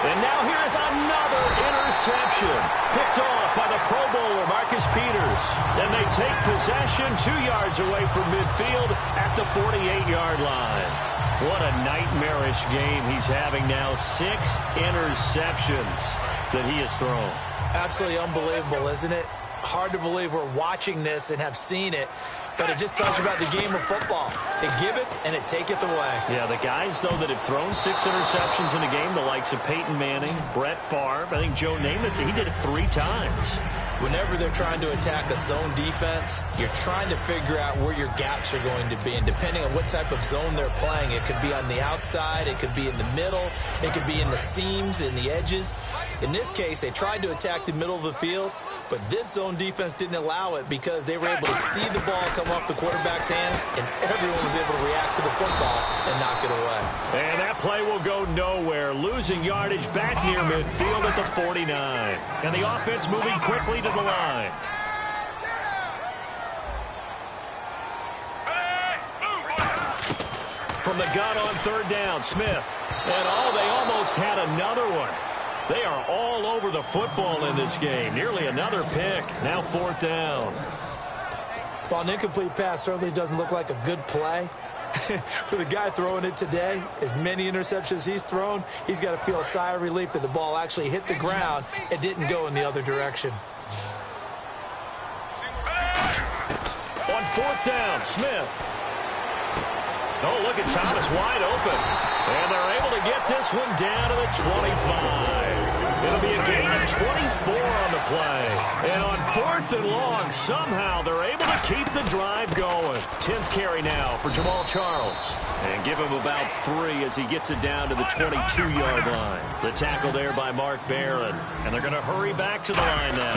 And now here's another interception. Picked off by the Pro Bowler, Marcus Peters. And they take possession 2 yards away from midfield at the 48-yard line. What a nightmarish game he's having now. 6 interceptions that he has thrown. Absolutely unbelievable, isn't it? Hard to believe we're watching this and have seen it. But it just tells you about the game of football. It giveth and it taketh away. Yeah, the guys, though, that have thrown 6 interceptions in a game, the likes of Peyton Manning, Brett Favre, I think Joe Namath, he did it 3 times. Whenever they're trying to attack a zone defense, you're trying to figure out where your gaps are going to be. And depending on what type of zone they're playing, it could be on the outside, it could be in the middle, it could be in the seams, in the edges. In this case, they tried to attack the middle of the field, but this zone defense didn't allow it because they were able to see the ball come off the quarterback's hands, and everyone was able to react to the football and knock it away. And that play will go nowhere, losing yardage back near midfield at the 49. And the offense moving quickly to the line. From the gun on third down, Smith. And they almost had another one. They are all over the football in this game. Nearly another pick. Now 4th down. While an incomplete pass certainly doesn't look like a good play, for the guy throwing it today, as many interceptions he's thrown, he's got to feel a sigh of relief that the ball actually hit the ground and didn't go in the other direction. On fourth down, Smith. Oh, look at Thomas wide open. And they're able to get this one down to the 25. It'll be a gain of 24 on the play. And on fourth and long, somehow they're able to keep the drive going. 10th carry now for Jamal Charles. And give him about 3 as he gets it down to the 22-yard line. The tackle there by Mark Barron. And they're going to hurry back to the line now.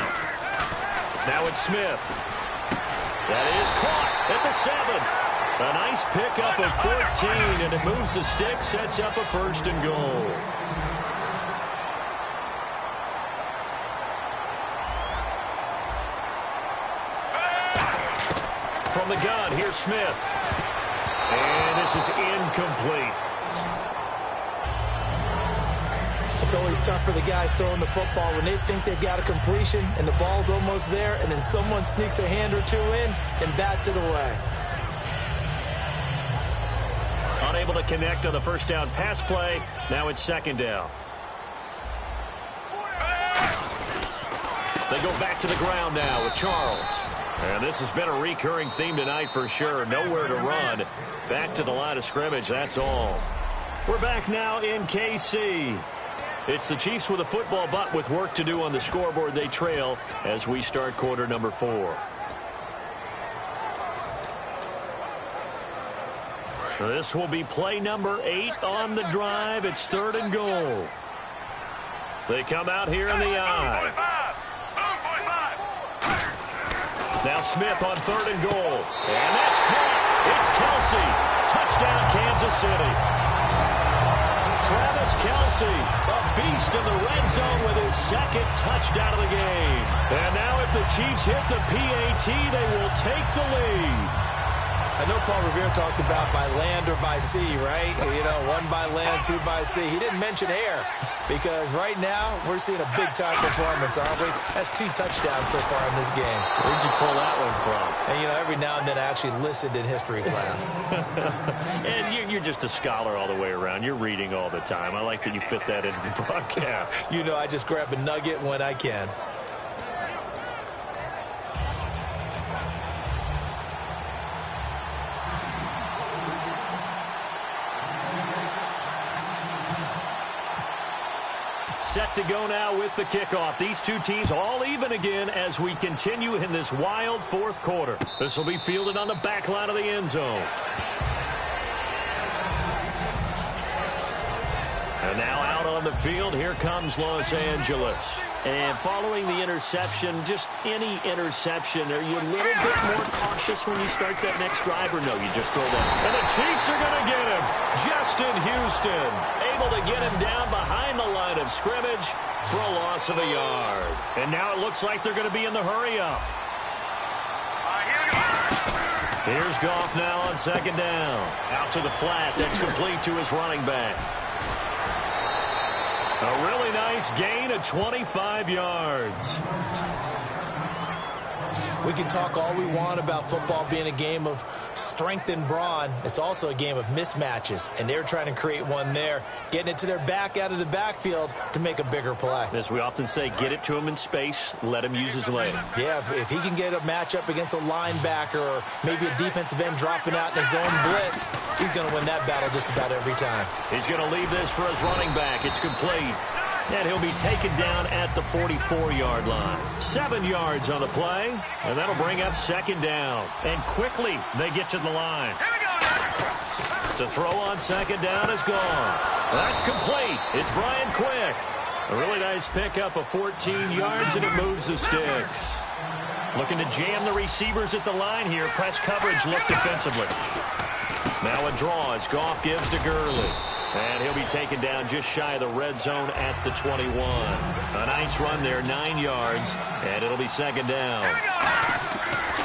Now it's Smith. That is caught at the 7. A nice pickup of 14, and it moves the stick, sets up a first and goal. From the gun, here's Smith. And this is incomplete. It's always tough for the guys throwing the football when they think they've got a completion and the ball's almost there, and then someone sneaks a hand or two in and bats it away. Unable to connect on the first down pass play. Now it's second down. They go back to the ground now with Charles. And this has been a recurring theme tonight for sure. Nowhere to run. Back to the line of scrimmage, that's all. We're back now in KC. It's the Chiefs with a football, but with work to do on the scoreboard, they trail as we start quarter number 4. This will be play number 8 on the drive. It's 3rd and goal. They come out here in the I. Now Smith on 3rd and goal. And that's caught. It's Kelsey. Touchdown, Kansas City. Travis Kelsey, a beast in the red zone with his 2nd touchdown of the game. And now if the Chiefs hit the PAT, they will take the lead. I know Paul Revere talked about by land or by sea, right? You know, 1 by land, 2 by sea. He didn't mention air because right now we're seeing a big-time performance, aren't we? That's 2 touchdowns so far in this game. Where'd you pull that one from? And, you know, every now and then I actually listened in history class. And you're just a scholar all the way around. You're reading all the time. I like that you fit that into the broadcast. You know, I just grab a nugget when I can. Set to go now with the kickoff. These two teams all even again as we continue in this wild 4th quarter. This will be fielded on the back line of the end zone. And now out on the field, here comes Los Angeles. And following the interception, just any interception, are you a little bit more cautious when you start that next drive, or no, you just throw that? And the Chiefs are going to get him. Justin Houston able to get him down behind the line of scrimmage for a loss of a yard. And now it looks like they're going to be in the hurry-up. Here's Goff now on 2nd down. Out to the flat. That's complete to his running back. A really nice gain of 25 yards. We can talk all we want about football being a game of strength and brawn. It's also a game of mismatches, and they're trying to create one there, getting it to their back out of the backfield to make a bigger play. As we often say, get it to him in space, let him use his leg. Yeah, if he can get a matchup against a linebacker or maybe a defensive end dropping out in a zone blitz, he's going to win that battle just about every time. He's going to leave this for his running back. It's complete. And he'll be taken down at the 44-yard line. 7 yards on the play, and that'll bring up 2nd down. And quickly, they get to the line. To throw on 2nd down is gone. That's complete. It's Brian Quick. A really nice pickup of 14 yards, and it moves the sticks. Looking to jam the receivers at the line here. Press coverage look defensively. Now a draw as Goff gives to Gurley. And he'll be taken down just shy of the red zone at the 21. A nice run there, 9 yards, and it'll be 2nd down.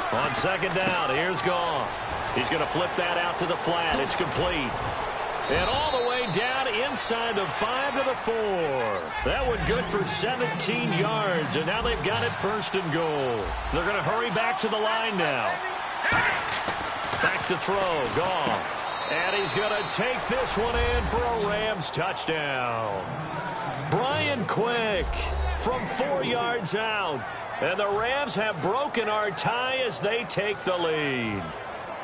On 2nd down, here's Goff. He's going to flip that out to the flat. It's complete. And all the way down inside the 5 to the 4. That one good for 17 yards, and now they've got it 1st and goal. They're going to hurry back to the line now. to throw. Goff. And he's going to take this one in for a Rams touchdown. Brian Quick from 4 yards out. And the Rams have broken our tie as they take the lead.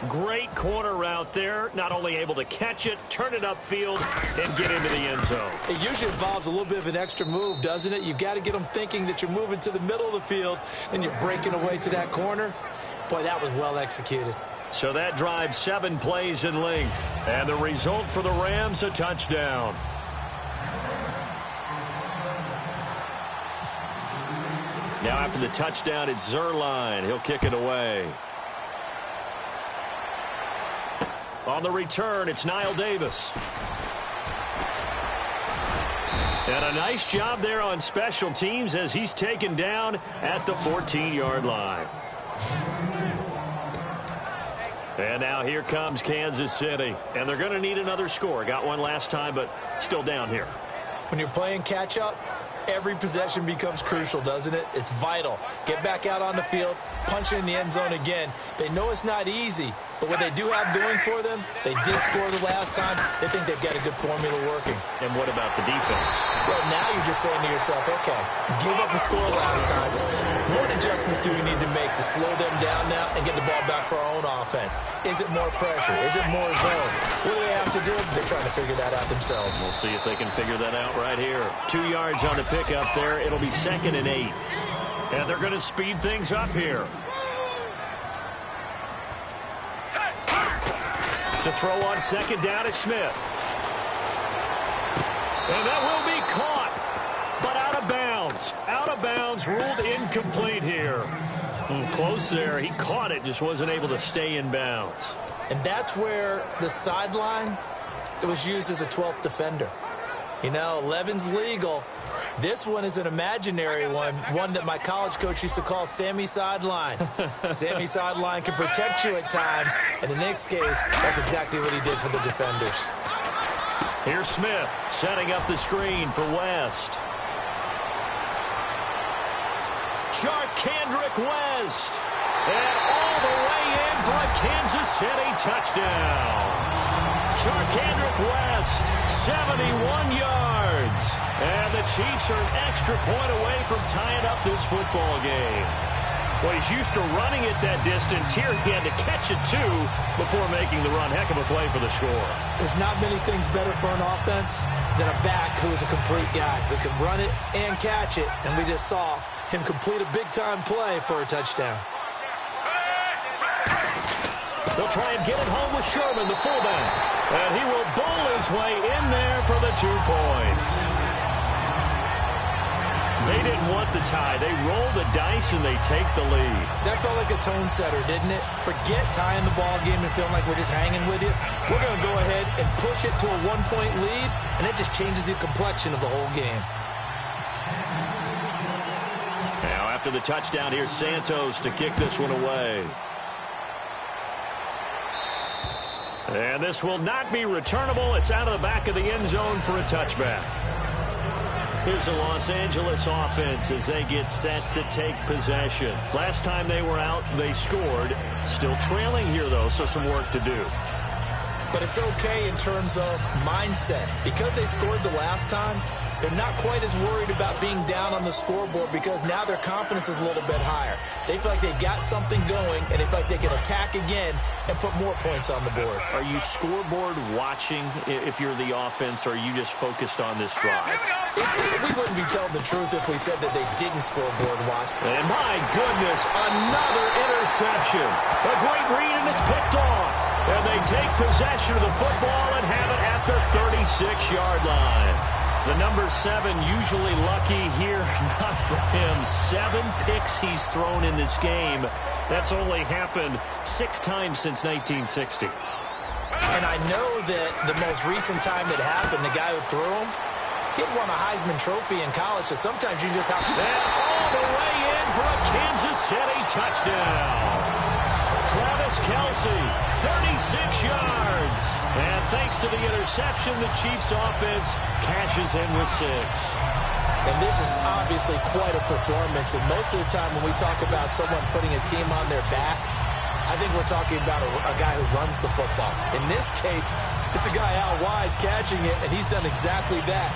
Great corner route there. Not only able to catch it, turn it upfield, and get into the end zone. It usually involves a little bit of an extra move, doesn't it? You've got to get them thinking that you're moving to the middle of the field and you're breaking away to that corner. Boy, that was well executed. So that drives 7 plays in length. And the result for the Rams, a touchdown. Now after the touchdown, it's Zerline. He'll kick it away. On the return, it's Niall Davis. And a nice job there on special teams as he's taken down at the 14-yard line. And now here comes Kansas City. And they're going to need another score. Got one last time, but still down here. When you're playing catch-up, every possession becomes crucial, doesn't it? It's vital. Get back out on the field, punch it in the end zone again. They know it's not easy, but what they do have going for them, they did score the last time. They think they've got a good formula working. And what about the defense? Well, now you're just saying to yourself, okay, give up a score last time. What adjustments do we need to make to slow them down now and get the ball back for our own offense? Is it more pressure? Is it more zone? What do they have to do? They're trying to figure that out themselves. We'll see if they can figure that out right here. 2 yards on the pickup there. It'll be 2nd and 8. And they're going to speed things up here. To throw on 2nd down is Smith. And that will be caught, but out of bounds. Out of bounds, ruled incomplete here. Close there. He caught it, just wasn't able to stay in bounds. And that's where the sideline, it was used as a 12th defender. You know, 11's legal. This one is an imaginary one that my college coach used to call Sammy Sideline. Sammy Sideline can protect you at times, and in this case, that's exactly what he did for the defenders. Here's Smith setting up the screen for West. Charkandrick West. And all the way in for a Kansas City touchdown. Charkandrick West, 71 yards. And the Chiefs are an extra point away from tying up this football game. Well, he's used to running it that distance. Here he had to catch it, too, before making the run. Heck of a play for the score. There's not many things better for an offense than a back who is a complete guy who can run it and catch it. And we just saw him complete a big-time play for a touchdown. They'll try and get it home with Sherman, the fullback. And he will bowl his way in there for the 2 points. They didn't want the tie. They roll the dice and they take the lead. That felt like a tone setter, didn't it? Forget tying the ball game and feeling like we're just hanging with you. We're going to go ahead and push it to a 1-point lead, and it just changes the complexion of the whole game. Now after the touchdown, here's Santos to kick this one away. And this will not be returnable. It's out of the back of the end zone for a touchback. Here's the Los Angeles offense as they get set to take possession. Last time they were out, they scored. Still trailing here, though, so some work to do. But it's okay in terms of mindset. Because they scored the last time, they're not quite as worried about being down on the scoreboard because now their confidence is a little bit higher. They feel like they've got something going, and they feel like they can attack again and put more points on the board. Are you scoreboard watching if you're the offense, or are you just focused on this drive? We wouldn't be telling the truth if we said that they didn't scoreboard watch. And my goodness, another interception. A great read, and it's picked off. And they take possession of the football and have it at their 36-yard line. The number 7 usually lucky here, not for him. 7 picks he's thrown in this game. That's only happened 6 times since 1960. And I know that the most recent time it happened, the guy who threw him, he had won a Heisman Trophy in college, so sometimes you just have to... And all the way in for a Kansas City touchdown. Travis Kelce, 36 yards. And thanks to the interception, the Chiefs offense cashes in with 6. And this is obviously quite a performance. And most of the time when we talk about someone putting a team on their back, I I think we're talking about a guy who runs the football. In this case, it's a guy out wide catching it, and he's done exactly that,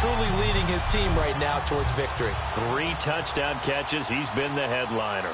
truly leading his team right now towards victory. 3 touchdown catches. He's been the headliner.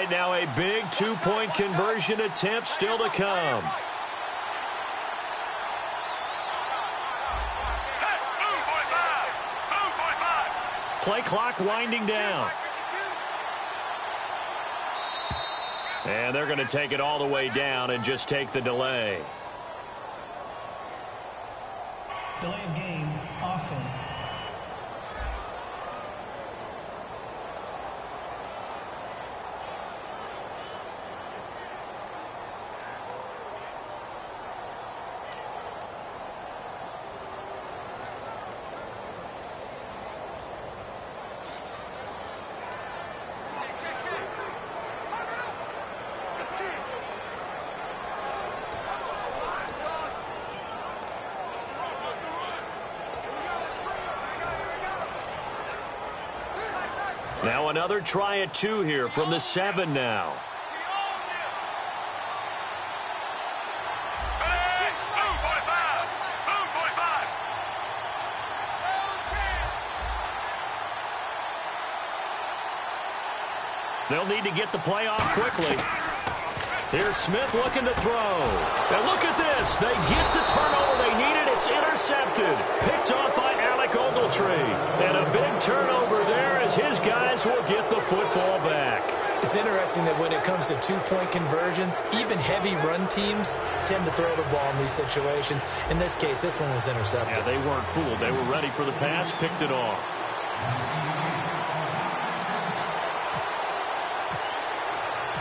right, now a big two-point conversion attempt still to come. Play clock winding down. And they're going to take it all the way down and just take the delay. Delay of game, offense. Now another try at 2 here from the 7 now. They'll need to get the play off quickly. Here's Smith looking to throw. And look at this. They get the turnover they needed. It's intercepted. Picked off by Alec Ogletree. And a big turnover there as his guys will get the football back. It's interesting that when it comes to two-point conversions, even heavy run teams tend to throw the ball in these situations. In this case, this one was intercepted. Yeah, they weren't fooled. They were ready for the pass, picked it off.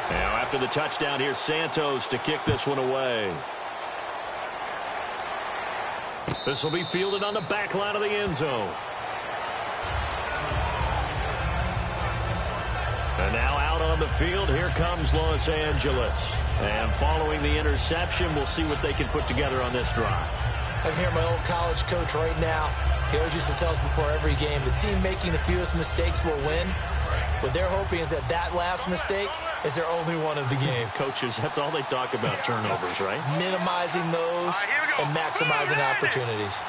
Now, after the touchdown, here's Santos to kick this one away. This will be fielded on the back line of the end zone. And now out on the field, here comes Los Angeles. And following the interception, we'll see what they can put together on this drive. I can hear my old college coach right now. He always used to tell us before every game, the team making the fewest mistakes will win. What they're hoping is that that last mistake is their only one of the game. Coaches, that's all they talk about, turnovers, right? Minimizing those and maximizing opportunities.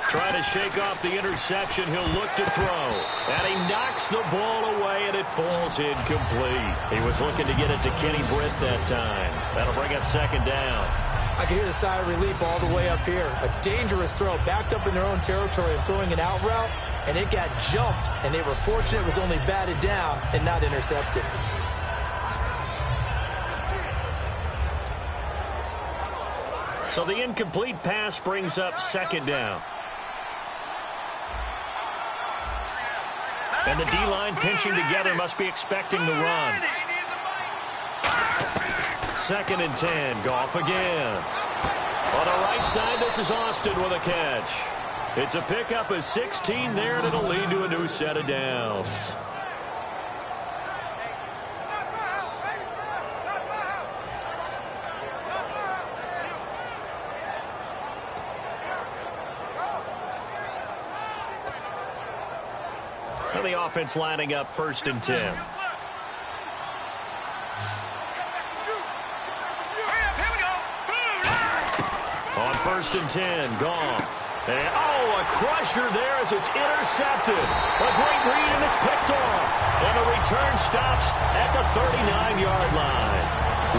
Trying to shake off the interception. He'll look to throw. And he knocks the ball away, and it falls incomplete. He was looking to get it to Kenny Britt that time. That'll bring up second down. I can hear the sigh of relief all the way up here. A dangerous throw, backed up in their own territory and throwing an out route, and it got jumped, and they were fortunate it was only batted down and not intercepted. So the incomplete pass brings up second down. And the D-line pinching together must be expecting the run. 2nd and 10. Goff again. On the right side, this is Austin with a catch. It's a pickup of 16 there, and it'll lead to a new set of downs. And the offense lining up 1st and 10. On 1st and 10, Goff. And, a crusher there as it's intercepted. A great read, and it's picked off. And the return stops at the 39-yard line.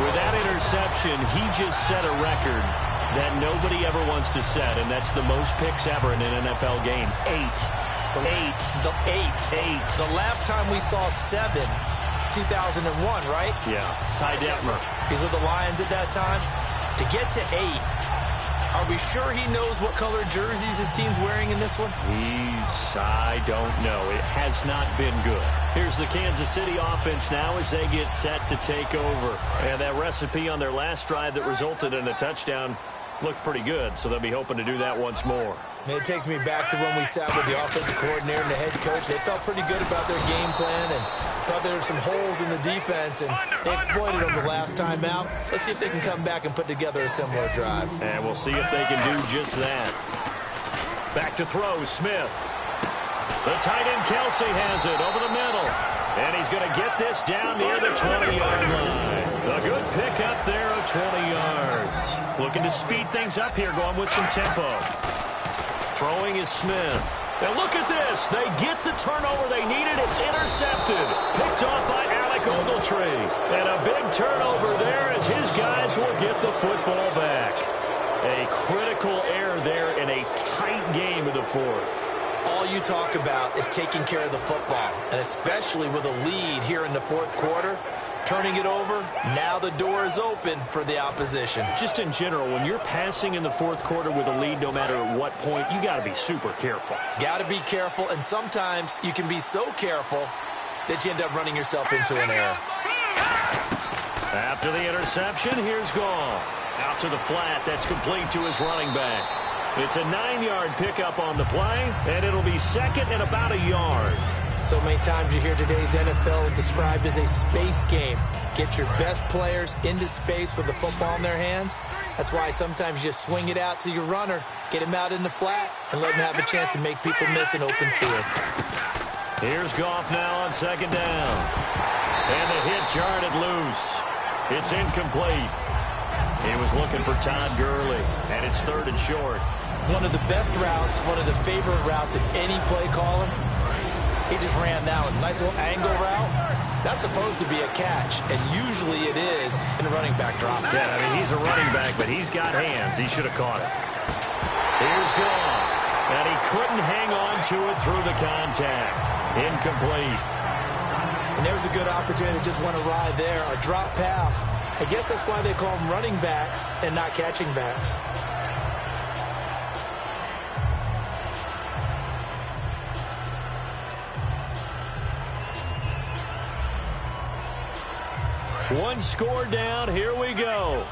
With that interception, he just set a record that nobody ever wants to set, and that's the most picks ever in an NFL game. 8. The last time we saw 7, 2001, right? Yeah, Ty Detmer. He's with the Lions at that time. To get to 8, are we sure he knows what color jerseys his team's wearing in this one? I don't know. It has not been good. Here's the Kansas City offense now as they get set to take over. And that recipe on their last drive that resulted in a touchdown looked pretty good, so they'll be hoping to do that once more. It takes me back to when we sat with the offensive coordinator and the head coach. They felt pretty good about their game plan and thought there were some holes in the defense, and they exploited them the last time out. Let's see if they can come back and put together a similar drive. And we'll see if they can do just that. Back to throw, Smith. The tight end Kelsey has it over the middle. And he's going to get this down near the 20-yard line. A good pickup there of 20 yards. Looking to speed things up here, going with some tempo. Throwing is Smith. And look at this. They get the turnover they needed. It's intercepted. Picked off by Alec Ogletree. And a big turnover there as his guys will get the football back. A critical error there in a tight game of the fourth. All you talk about is taking care of the football, and especially with a lead here in the fourth quarter. Turning it over, now the door is open for the opposition. Just in general, when you're passing in the fourth quarter with a lead, no matter at what point, you got to be super careful. Got to be careful, and sometimes you can be so careful that you end up running yourself into an error. After the interception, here's Goff. Out to the flat, that's complete to his running back. It's a 9-yard pickup on the play, and it'll be second and about a yard. So many times you hear today's NFL described as a space game. Get your best players into space with the football in their hands. That's why sometimes you swing it out to your runner, get him out in the flat, and let him have a chance to make people miss an open field. Here's Goff now on second down. And the hit jarred it loose. It's incomplete. He was looking for Todd Gurley, and it's third and short. One of the best routes, one of the favorite routes in any play caller. He just ran that one. Nice little angle route. That's supposed to be a catch, and usually it is in a running back drop. Yeah, I mean, he's a running back, but he's got hands. He should have caught it. Here's Goff, and he couldn't hang on to it through the contact. Incomplete. And there was a good opportunity to just went awry there. A drop pass. I guess that's why they call them running backs and not catching backs. One score down. Here we go.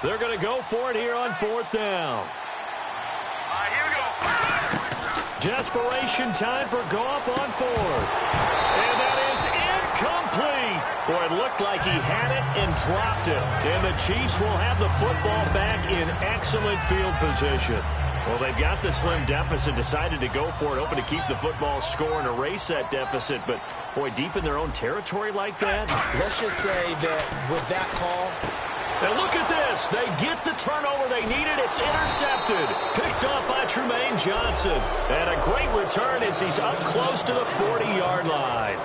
They're going to go for it here on fourth down. Here we go. Desperation time for Goff on fourth. And that is incomplete. Boy, it looked like he had it and dropped it. And the Chiefs will have the football back in excellent field position. Well, they've got the slim deficit, decided to go for it, hoping to keep the football score and erase that deficit. But, boy, deep in their own territory like that. Let's just say that with that call. And look at this. They get the turnover they needed. It's intercepted. Picked off by Trumaine Johnson. And a great return as he's up close to the 40-yard line.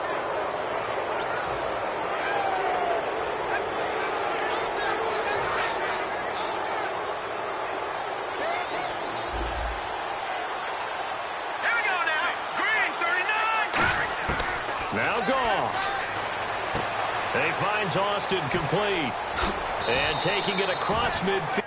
Now Goff. He finds Austin complete. And taking it across midfield.